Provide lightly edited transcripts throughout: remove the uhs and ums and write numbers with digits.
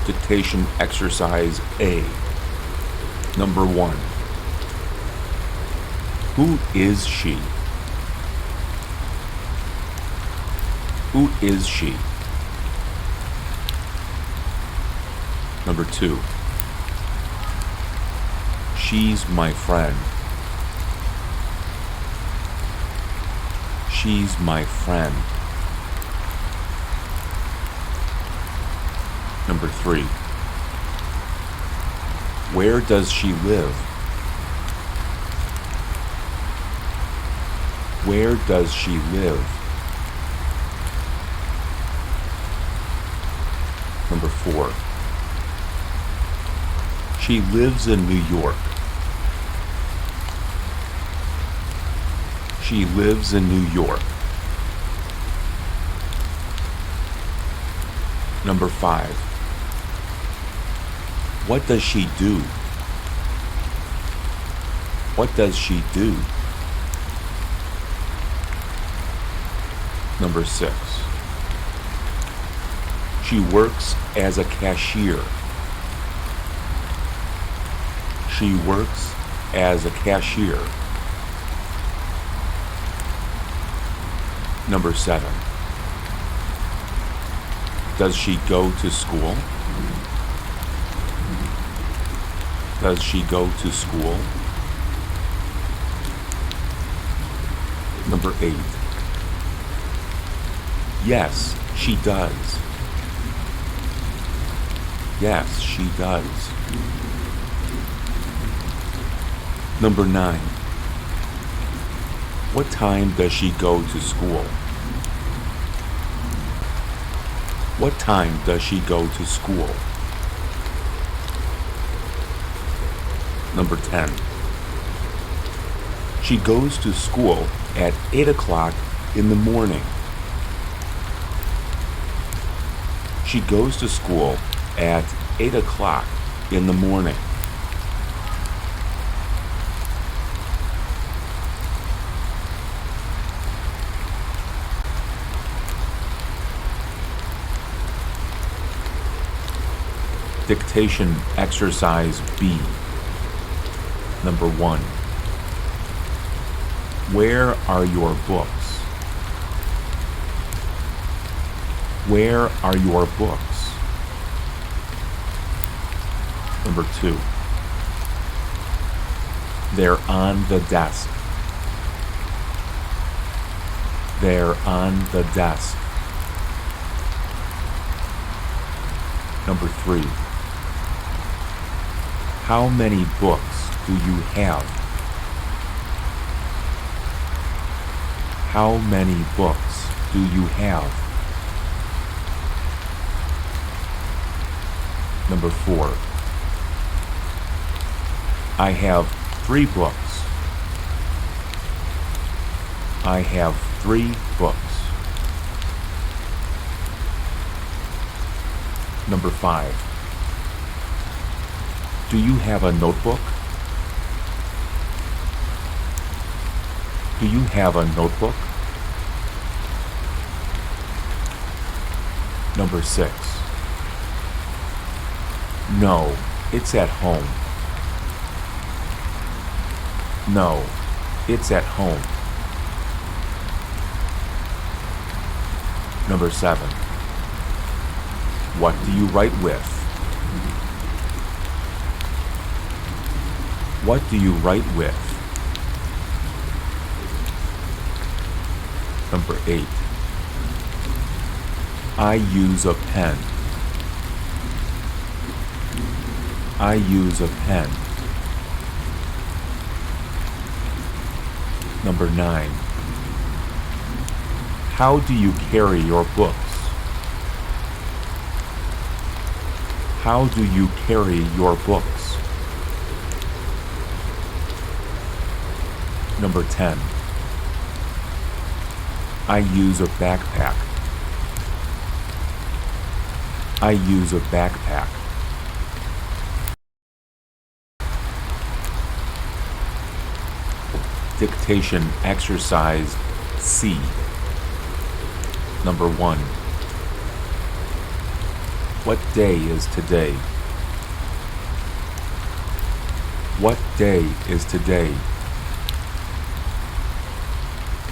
Dictation exercise A. Number 1. Who is she? Who is she? Number 2. She's my friend. She's my friend. Number 3. Where does she live? Where does she live? Number 4. She lives in New York. She lives in New York. Number 5. What does she do? What does she do? Number 6. She works as a cashier. She works as a cashier. Number 7. Does she go to school? Does she go to school? Number 8. Yes, she does. Yes, she does. Number 9. What time does she go to school? What time does she go to school? Number 10. She goes to school at 8 o'clock in the morning. She goes to school at 8 o'clock in the morning. Dictation exercise B. Number 1. Where are your books? Where are your books? Number 2. They're on the desk. They're on the desk. Number 3. How many books do you have? How many books do you have? Number 4. I have 3 books. I have 3 books. Number 5. Do you have a notebook? Do you have a notebook? Number 6. No, it's at home. No, it's at home. Number 7. What do you write with? What do you write with? Number 8. I use a pen. I use a pen. Number 9. How do you carry your books? How do you carry your books? Number 10. I use a backpack. I use a backpack. Dictation exercise C. Number 1. What day is today? What day is today?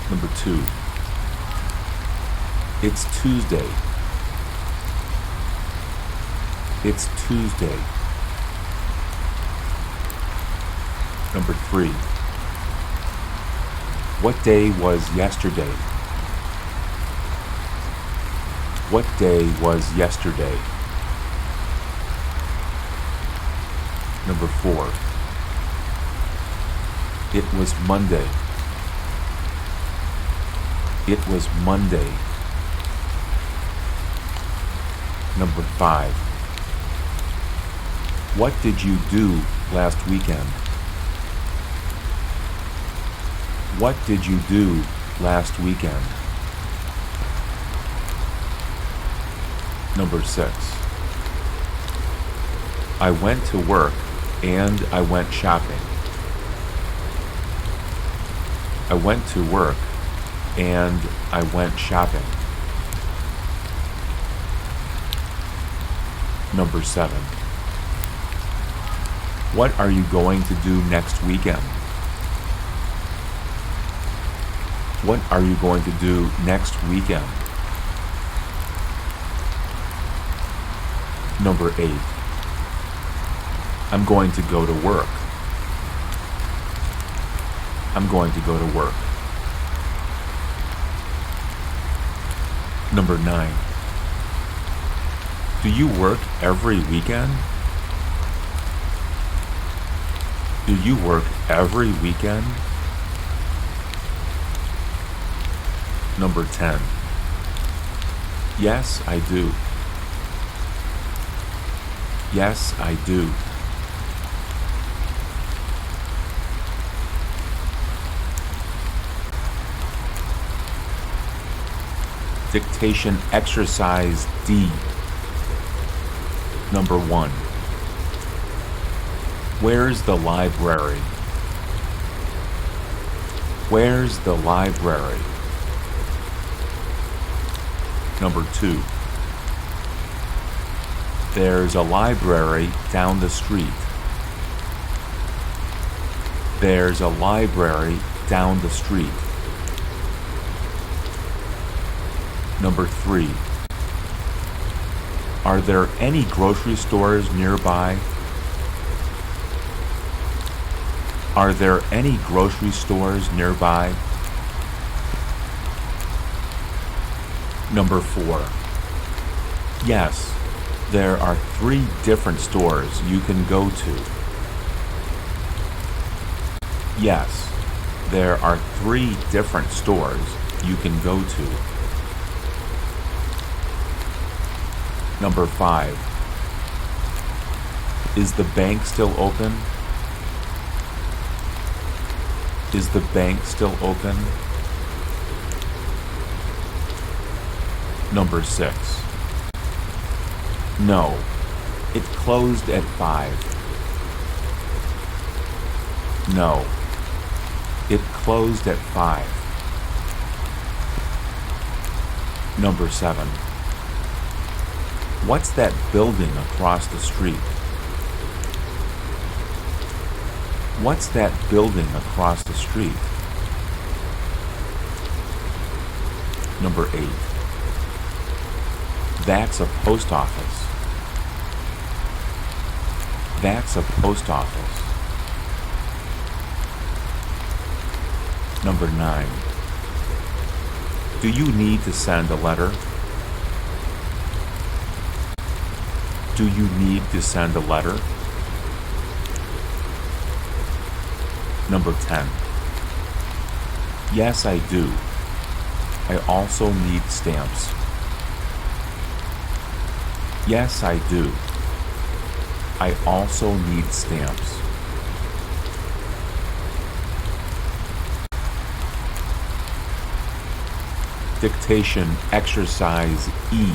Number 2. It's Tuesday. It's Tuesday. Number 3. What day was yesterday? What day was yesterday? Number 4. It was Monday. It was Monday. Number 5. What did you do last weekend? What did you do last weekend? Number 6. I went to work and I went shopping. I went to work and I went shopping. Number 7. What are you going to do next weekend? What are you going to do next weekend? Number 8. I'm going to go to work. I'm going to go to work. Number 9. Do you work every weekend? Do you work every weekend? Number 10. Yes, I do. Yes, I do. Dictation exercise D. Number 1. Where's the library? Where's the library? Number 2. There's a library down the street. There's a library down the street. Number 3. Are there any grocery stores nearby? Are there any grocery stores nearby? Number 4. Yes, there are 3 different stores you can go to. Yes, there are 3 different stores you can go to. Number 5. Is the bank still open? Is the bank still open? Number 6. No, it closed at 5. No, it closed at 5. Number 7. What's that building across the street? What's that building across the street? Number 8. That's a post office. That's a post office. Number 9. Do you need to send a letter? Do you need to send a letter? Number 10. Yes, I do. I also need stamps. Yes, I do. I also need stamps. Dictation exercise E.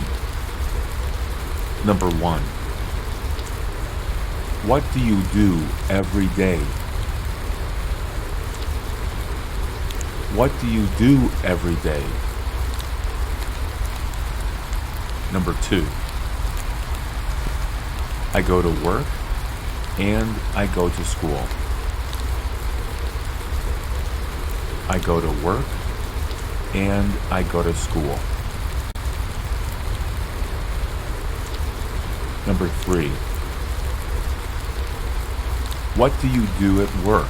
Number 1. What do you do every day? What do you do every day? Number 2. I go to work and I go to school. I go to work and I go to school. Number 3. What do you do at work?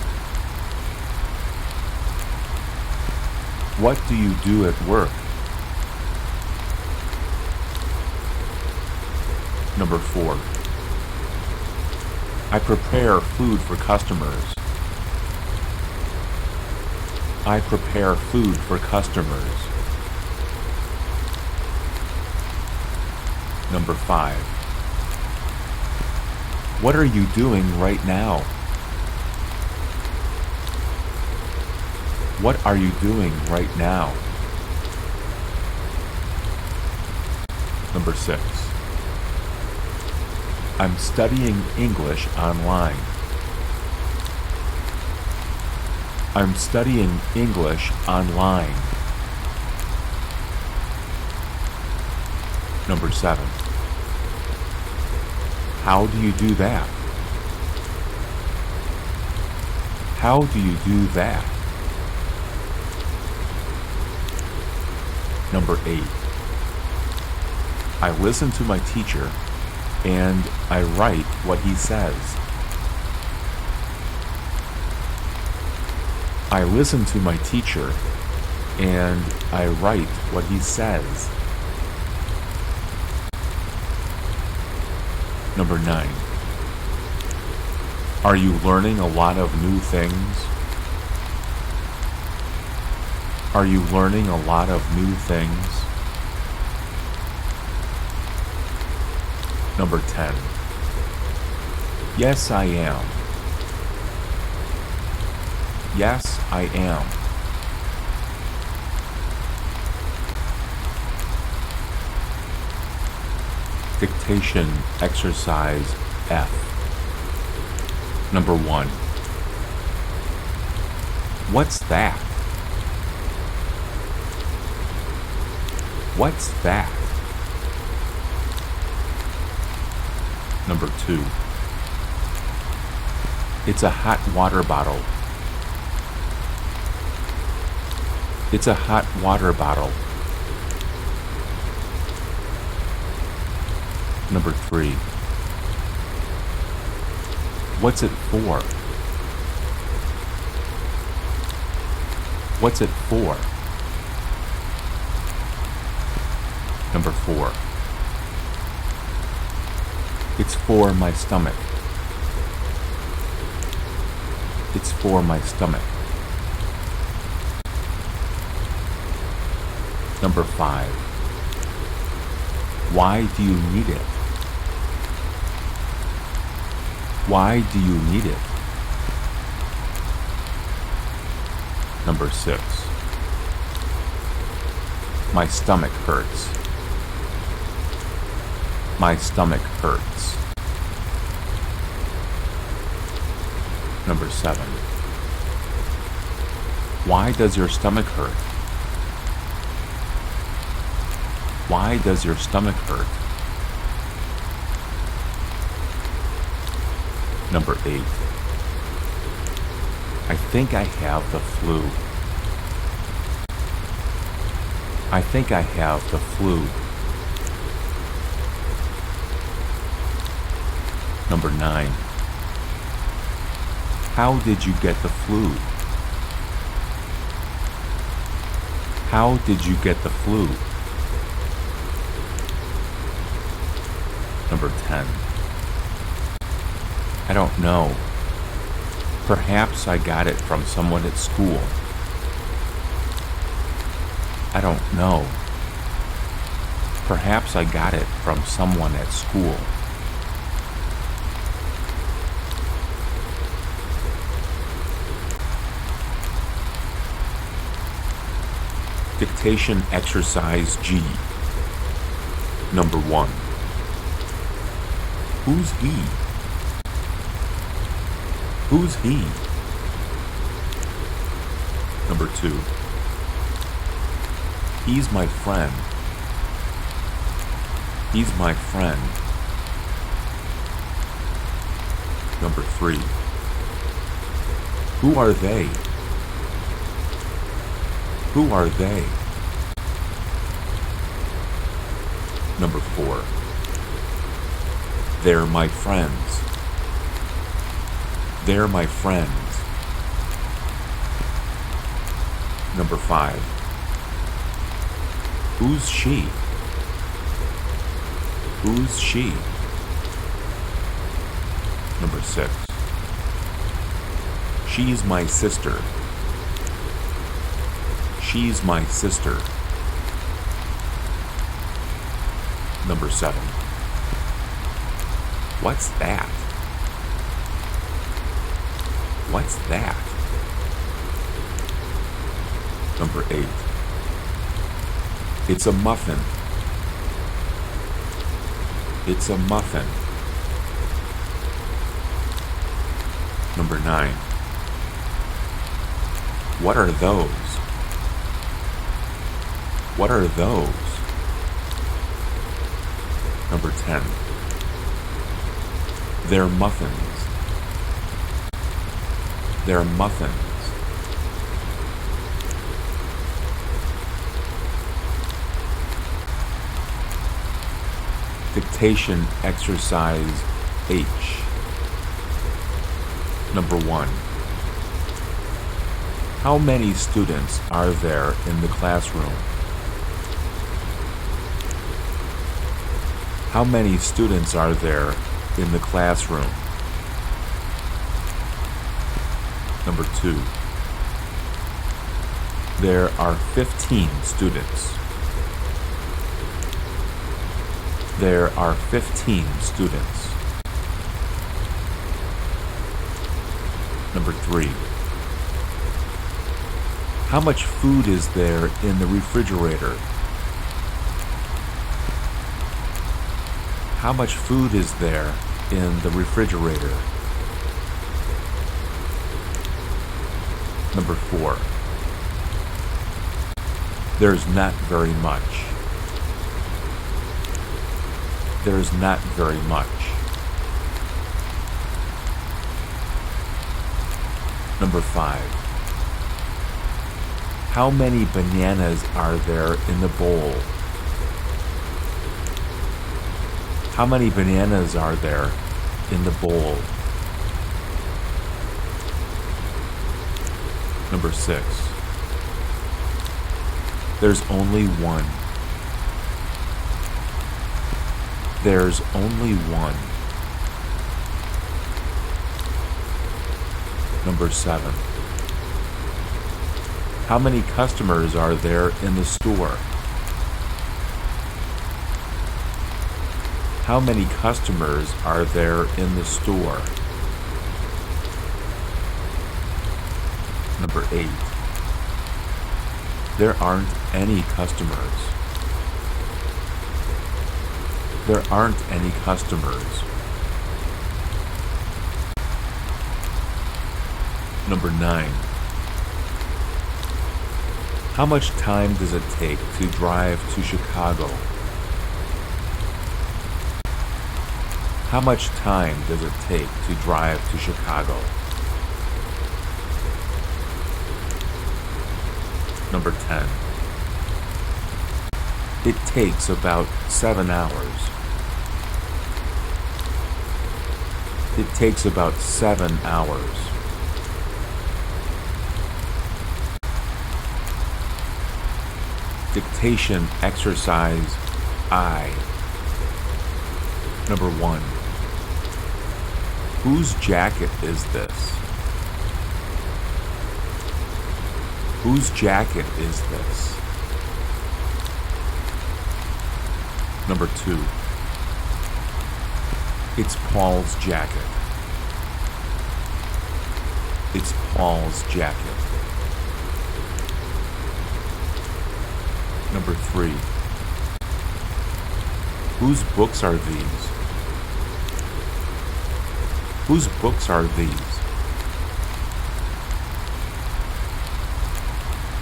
What do you do at work? Number 4. I prepare food for customers. I prepare food for customers. Number 5. What are you doing right now? What are you doing right now? Number 6. I'm studying English online. I'm studying English online. Number 7. How do you do that? How do you do that? Number 8. I listen to my teacher and I write what he says. I listen to my teacher and I write what he says. Number 9. Are you learning a lot of new things? Are you learning a lot of new things? Number 10. Yes, I am. Yes, I am. Dictation exercise F. Number 1. What's that? What's that? Number 2. It's a hot water bottle. It's a hot water bottle. Number 3. What's it for? What's it for? Number 4. It's for my stomach. It's for my stomach. Number 5. Why do you need it? Why do you need it? Number 6. My stomach hurts. My stomach hurts. Number 7. Why does your stomach hurt? Why does your stomach hurt? Number 8. I think I have the flu. I think I have the flu. Number 9. How did you get the flu? How did you get the flu? Number 10. I don't know. Perhaps I got it from someone at school. I don't know. Perhaps I got it from someone at school. Dictation exercise G. Number 1. Who's he? Who's he? Number 2. He's my friend. He's my friend. Number 3. Who are they? Who are they? Number 4. They're my friends. They're my friends. Number 5. Who's she? Who's she? Number 6. She's my sister. She's my sister. Number 7. What's that? What's that? Number 8. It's a muffin. It's a muffin. Number 9. What are those? What are those? Number 10. They're muffins. They're muffins. Dictation exercise H. Number 1. How many students are there in the classroom? How many students are there in the classroom? Number 2. There are 15 students. There are 15 students. Number 3. How much food is there in the refrigerator? How much food is there in the refrigerator? Number 4. There's not very much. There's not very much. Number 5. How many bananas are there in the bowl? How many bananas are there in the bowl? Number 6. There's only one. There's only one. Number 7. How many customers are there in the store? How many customers are there in the store? Number 8. There aren't any customers. There aren't any customers. Number 9. How much time does it take to drive to Chicago? How much time does it take to drive to Chicago? Number 10. It takes about 7 hours. It takes about 7 hours. Dictation exercise I. Number 1. Whose jacket is this? Whose jacket is this? Number 2. It's Paul's jacket. It's Paul's jacket. Number 3. Whose books are these? Whose books are these?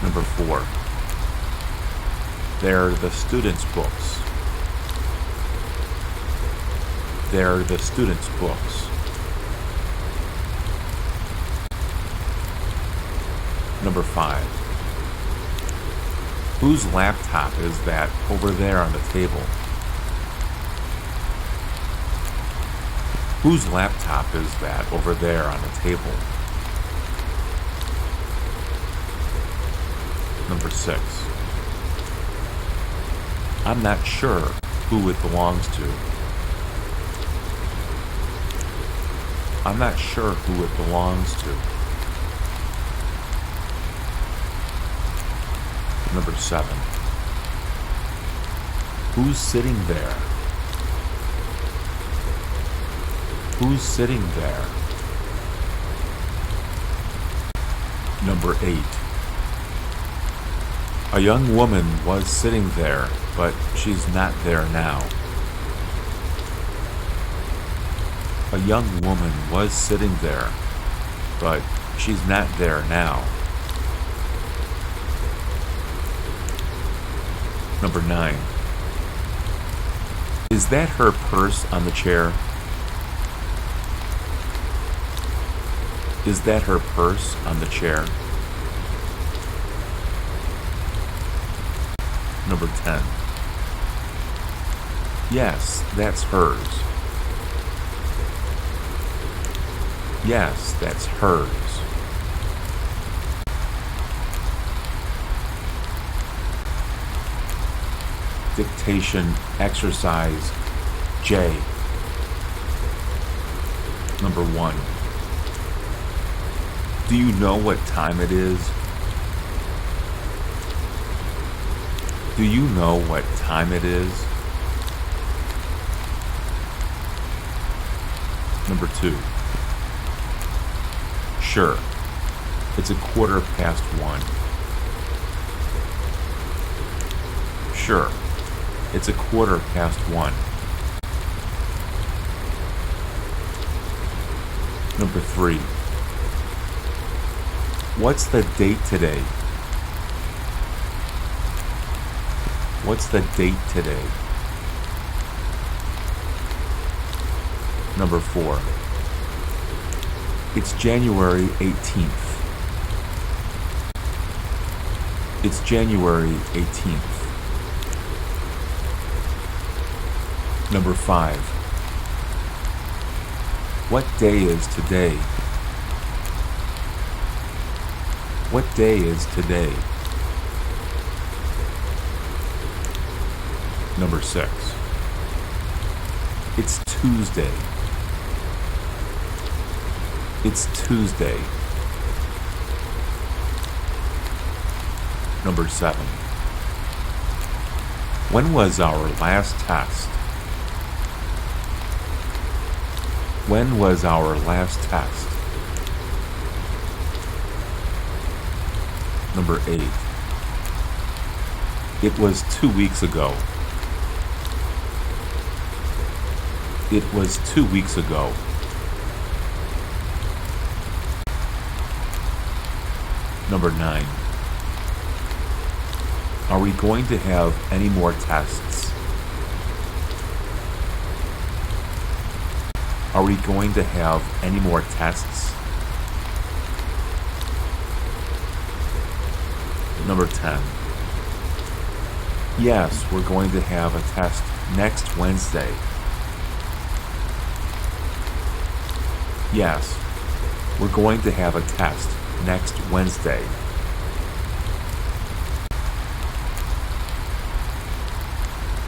Number 4. They're the students' books. They're the students' books. Number 5. Whose laptop is that over there on the table? Whose laptop is that over there on the table? Number 6. I'm not sure who it belongs to. I'm not sure who it belongs to. Number 7. Who's sitting there? Who's sitting there? Number 8. A young woman was sitting there, but she's not there now. A young woman was sitting there, but she's not there now. Number 9. Is that her purse on the chair? Is that her purse on the chair? Number 10. Yes, that's hers. Yes, that's hers. Dictation exercise J. Number 1. Do you know what time it is? Do you know what time it is? Number 2. Sure. It's 1:15. Sure. It's 1:15. Number 3. What's the date today? What's the date today? Number 4. It's January 18th. It's January 18th. Number 5. What day is today? What day is today? Number 6. It's Tuesday. It's Tuesday. Number 7. When was our last test? When was our last test? Number 8. It was 2 weeks ago. It was 2 weeks ago. Number 9. Are we going to have any more tests? Are we going to have any more tests? Number 10. Yes, we're going to have a test next Wednesday. Yes, we're going to have a test next Wednesday.